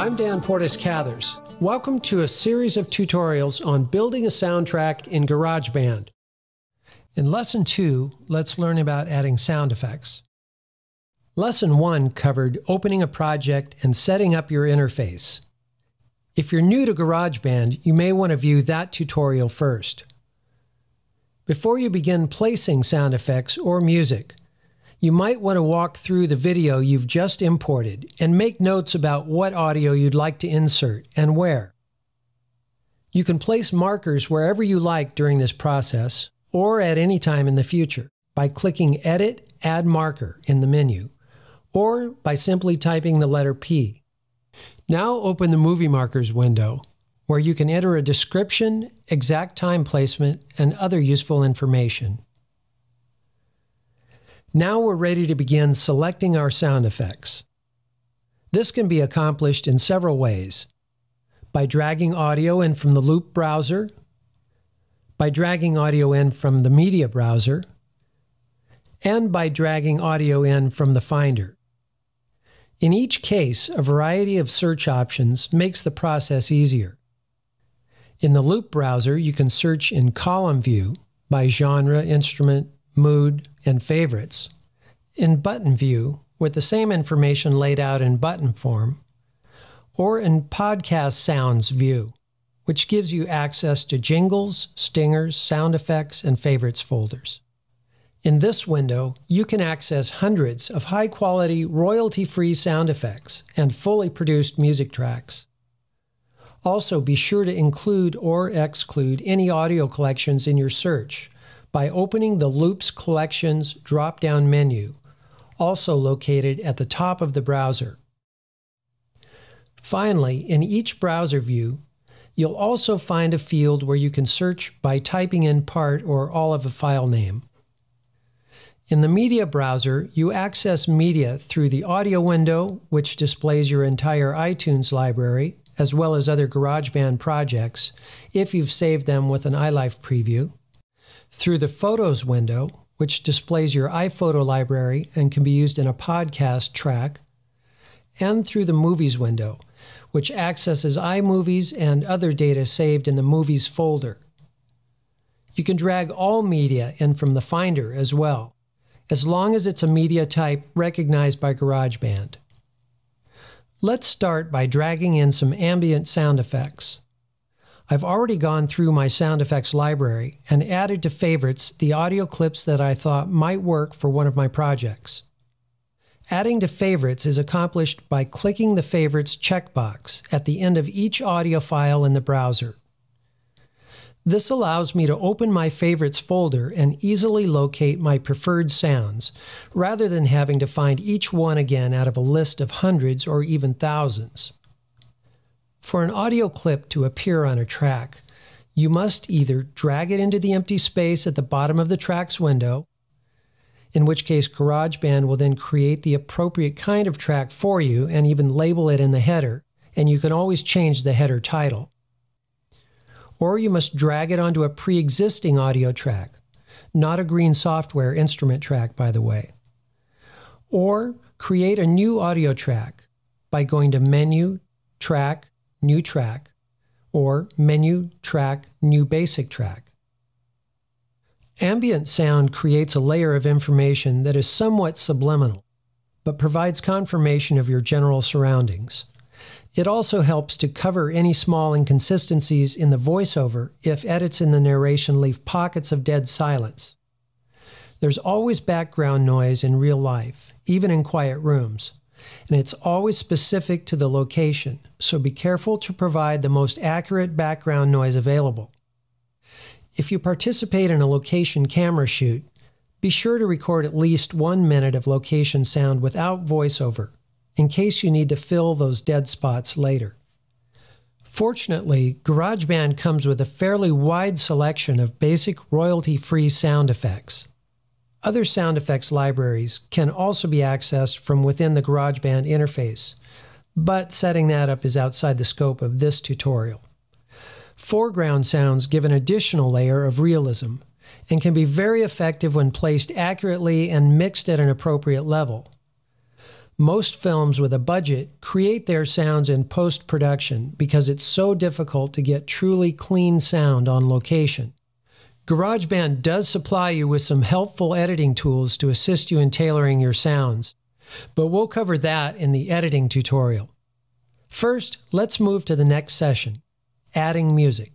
I'm Dan Portis-Cathers. Welcome to a series of tutorials on building a soundtrack in GarageBand. In Lesson 2, let's learn about adding sound effects. Lesson 1 covered opening a project and setting up your interface. If you're new to GarageBand, you may want to view that tutorial first. Before you begin placing sound effects or music, you might want to walk through the video you've just imported and make notes about what audio you'd like to insert and where. You can place markers wherever you like during this process or at any time in the future by clicking Edit, Add Marker in the menu, or by simply typing the letter P. Now open the Movie Markers window, where you can enter a description, exact time placement, and other useful information. Now we're ready to begin selecting our sound effects. This can be accomplished in several ways: by dragging audio in from the Loop browser, by dragging audio in from the Media browser, and by dragging audio in from the Finder. In each case, a variety of search options makes the process easier. In the Loop browser, you can search in column view by genre, instrument, mood, and favorites, in button view with the same information laid out in button form, or in podcast sounds view, which gives you access to jingles, stingers, sound effects, and favorites folders. In this window, you can access hundreds of high-quality, royalty-free sound effects and fully produced music tracks. Also, be sure to include or exclude any audio collections in your search by opening the Loops Collections drop-down menu, also located at the top of the browser. Finally, in each browser view, you'll also find a field where you can search by typing in part or all of a file name. In the Media browser, you access media through the Audio window, which displays your entire iTunes library, as well as other GarageBand projects, if you've saved them with an iLife preview, through the Photos window, which displays your iPhoto library and can be used in a podcast track, and through the Movies window, which accesses iMovies and other data saved in the Movies folder. You can drag all media in from the Finder as well, as long as it's a media type recognized by GarageBand. Let's start by dragging in some ambient sound effects. I've already gone through my sound effects library and added to favorites the audio clips that I thought might work for one of my projects. Adding to favorites is accomplished by clicking the favorites checkbox at the end of each audio file in the browser. This allows me to open my favorites folder and easily locate my preferred sounds, rather than having to find each one again out of a list of hundreds or even thousands. For an audio clip to appear on a track, you must either drag it into the empty space at the bottom of the track's window, in which case GarageBand will then create the appropriate kind of track for you and even label it in the header, and you can always change the header title. Or you must drag it onto a pre-existing audio track, not a Green Software instrument track, by the way. Or create a new audio track by going to Menu, Track, New Track, or Menu, Track, New Basic Track. Ambient sound creates a layer of information that is somewhat subliminal, but provides confirmation of your general surroundings. It also helps to cover any small inconsistencies in the voiceover if edits in the narration leave pockets of dead silence. There's always background noise in real life, even in quiet rooms, and it's always specific to the location, so be careful to provide the most accurate background noise available. If you participate in a location camera shoot, be sure to record at least 1 minute of location sound without voiceover, in case you need to fill those dead spots later. Fortunately, GarageBand comes with a fairly wide selection of basic royalty-free sound effects. Other sound effects libraries can also be accessed from within the GarageBand interface, but setting that up is outside the scope of this tutorial. Foreground sounds give an additional layer of realism and can be very effective when placed accurately and mixed at an appropriate level. Most films with a budget create their sounds in post-production because it's so difficult to get truly clean sound on location. GarageBand does supply you with some helpful editing tools to assist you in tailoring your sounds, but we'll cover that in the editing tutorial. First, let's move to the next session, adding music.